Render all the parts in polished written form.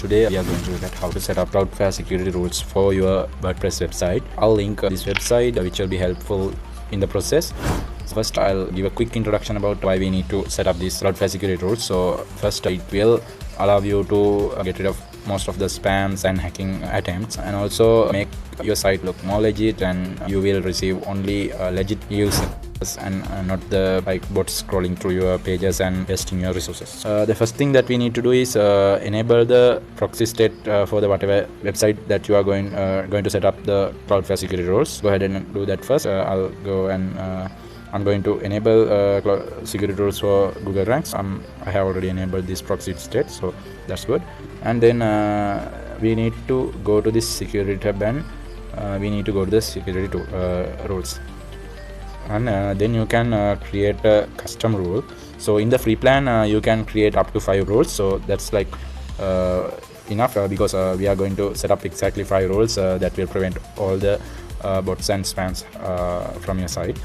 today we are going to look at how to set up Cloudflare security rules for your WordPress website. I'll link this website which will be helpful in the process. First, I'll give a quick introduction about why we need to set up these Cloudflare security rules. So first, it will allow you to get rid of most of the spams and hacking attempts, and also make your site look more legit, and you will receive only legit users and not the bots scrolling through your pages and wasting your resources. The first thing that we need to do is enable the proxy state for the whatever website that you are going to set up the Cloudflare security rules. Go ahead and do that first. I'll go and I'm going to enable security rules for Google Ranks. I have already enabled this proxy state, so that's good. And then we need to go to this security tab, and we need to go to the security rules. And then you can create a custom rule. So in the free plan you can create up to 5 rules, so that's like enough because we are going to set up exactly 5 rules that will prevent all the bots and spams from your site.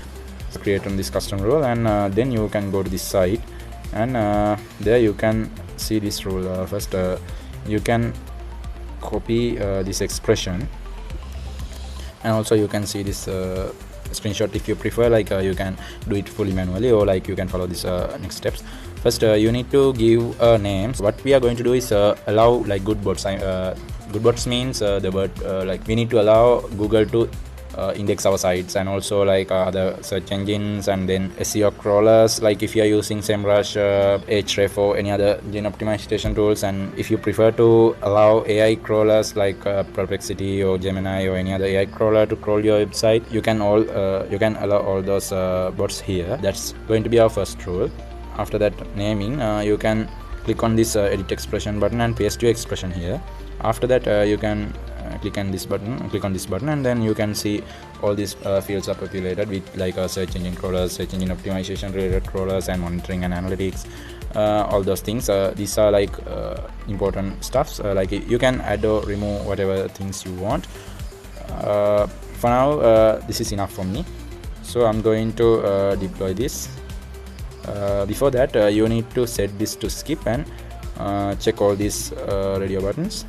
So create on this custom rule, and then you can go to this site, and there you can see this rule. First you can copy this expression, and also you can see this screenshot if you prefer. Like you can do it fully manually, or like you can follow this next steps. First you need to give names. What we are going to do is allow like good bots. Good bots means the word like we need to allow Google to index our sites, and also like other search engines, and then SEO crawlers, like if you are using SEMrush, Ahref, or any other engine optimization tools. And if you prefer to allow AI crawlers like Perplexity or Gemini or any other AI crawler to crawl your website, you can allow all those bots here. That's going to be our first rule. After that naming, you can click on this edit expression button and paste your expression here. After that you can click on this button, and then you can see all these fields are populated with like search engine crawlers, search engine optimization related crawlers, and monitoring and analytics, all those things. These are like important stuffs. Like you can add or remove whatever things you want. For now this is enough for me, so I'm going to deploy this. Before that you need to set this to skip, and check all these radio buttons.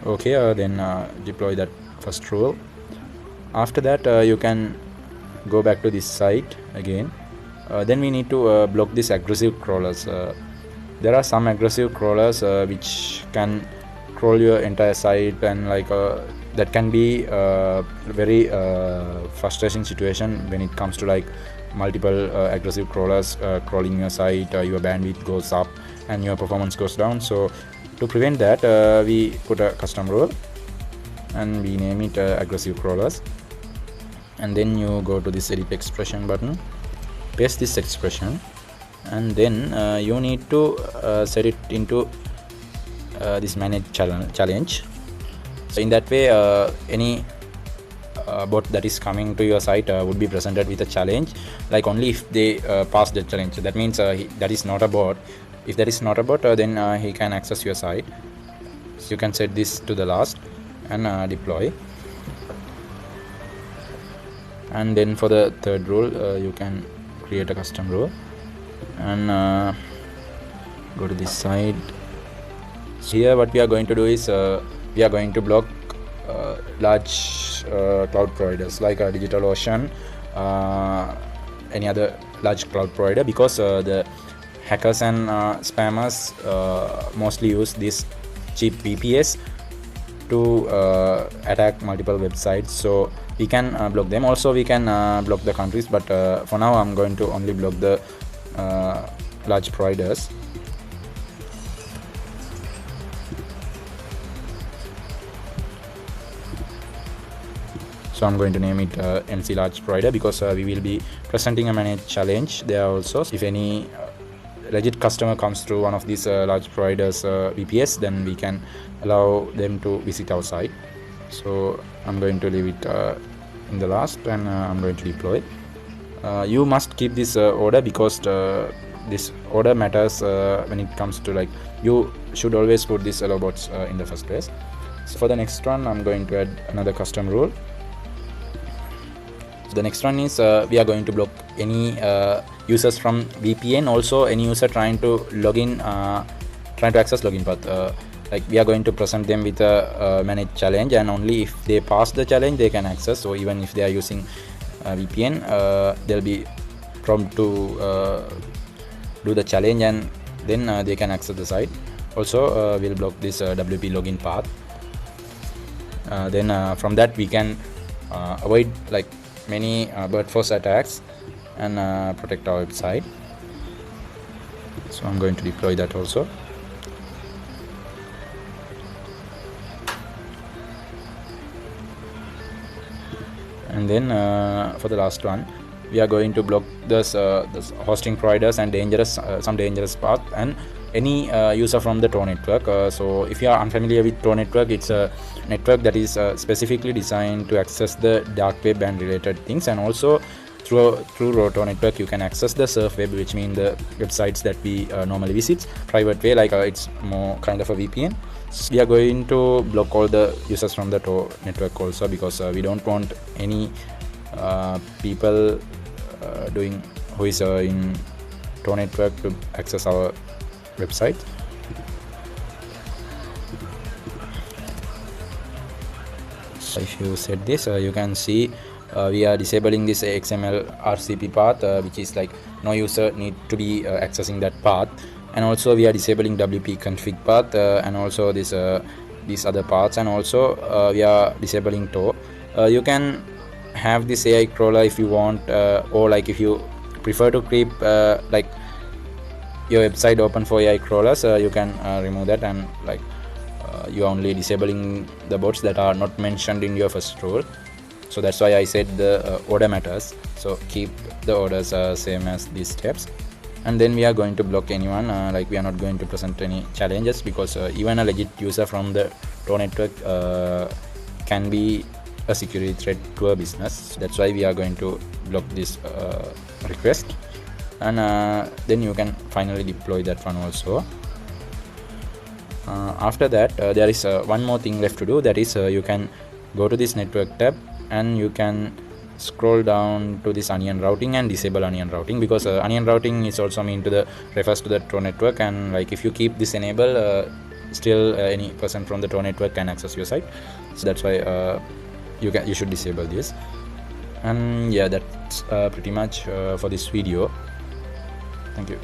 Okay, then deploy that first rule. After that you can go back to this site again. Then we need to block these aggressive crawlers. There are some aggressive crawlers which can crawl your entire site, and like that can be a very frustrating situation when it comes to like multiple aggressive crawlers crawling your site. Your bandwidth goes up and your performance goes down. So to prevent that, we put a custom rule, and we name it aggressive crawlers. And then you go to this edit expression button, paste this expression, and then you need to set it into this manage challenge. So in that way any bot that is coming to your site would be presented with a challenge, like only if they pass the challenge. That means that is not a bot. If that is not a bot, then he can access your site. So you can set this to the last and deploy. And then for the third rule you can create a custom rule, and go to this site. So here what we are going to do is we are going to block large cloud providers like DigitalOcean, any other large cloud provider, because the hackers and spammers mostly use this cheap VPS to attack multiple websites. So we can block them. Also we can block the countries, but for now I'm going to only block the large providers. So I'm going to name it MC large provider, because we will be presenting a managed challenge there also. If any legit customer comes through one of these large providers VPS, then we can allow them to visit our site. So I'm going to leave it in the last, and I'm going to deploy. You must keep this order, because this order matters when it comes to like you should always put these allow bots in the first place. So for the next one I'm going to add another custom rule. The next one is we are going to block any users from VPN. Also any user trying to log in, trying to access login path, like we are going to present them with a manage challenge, and only if they pass the challenge they can access. So even if they are using VPN, they'll be prompt to do the challenge, and then they can access the site. Also we'll block this WP login path. Then from that we can avoid like many brute force attacks and protect our website. So I'm going to deploy that also. And then for the last one, we are going to block this hosting providers and some dangerous path and any user from the Tor network. So if you are unfamiliar with Tor network, it's a network that is specifically designed to access the dark web and related things, and also through Tor network you can access the surf web, which means the websites that we normally visit private way, like it's more kind of a VPN. So we are going to block all the users from the Tor network also, because we don't want any people who is in Tor network to access our website. So if you set this, you can see we are disabling this XML RCP path, which is like no user need to be accessing that path. And also we are disabling WP config path, and also this these other paths, and also we are disabling Tor. You can have this AI crawler if you want, or like if you prefer to keep like your website open for AI crawlers, you can remove that, and like you are only disabling the bots that are not mentioned in your first rule. So that's why I said the order matters. So keep the orders same as these steps. And then we are going to block anyone, like we are not going to present any challenges, because even a legit user from the Tor network can be a security threat to a business. That's why we are going to block this request. And then you can finally deploy that one also. After that there is one more thing left to do, that is you can go to this network tab and you can scroll down to this onion routing and disable onion routing, because onion routing is also refers to the Tor network, and like if you keep this enable, still any person from the Tor network can access your site. So that's why you should disable this. And yeah, that's pretty much for this video. Thank you.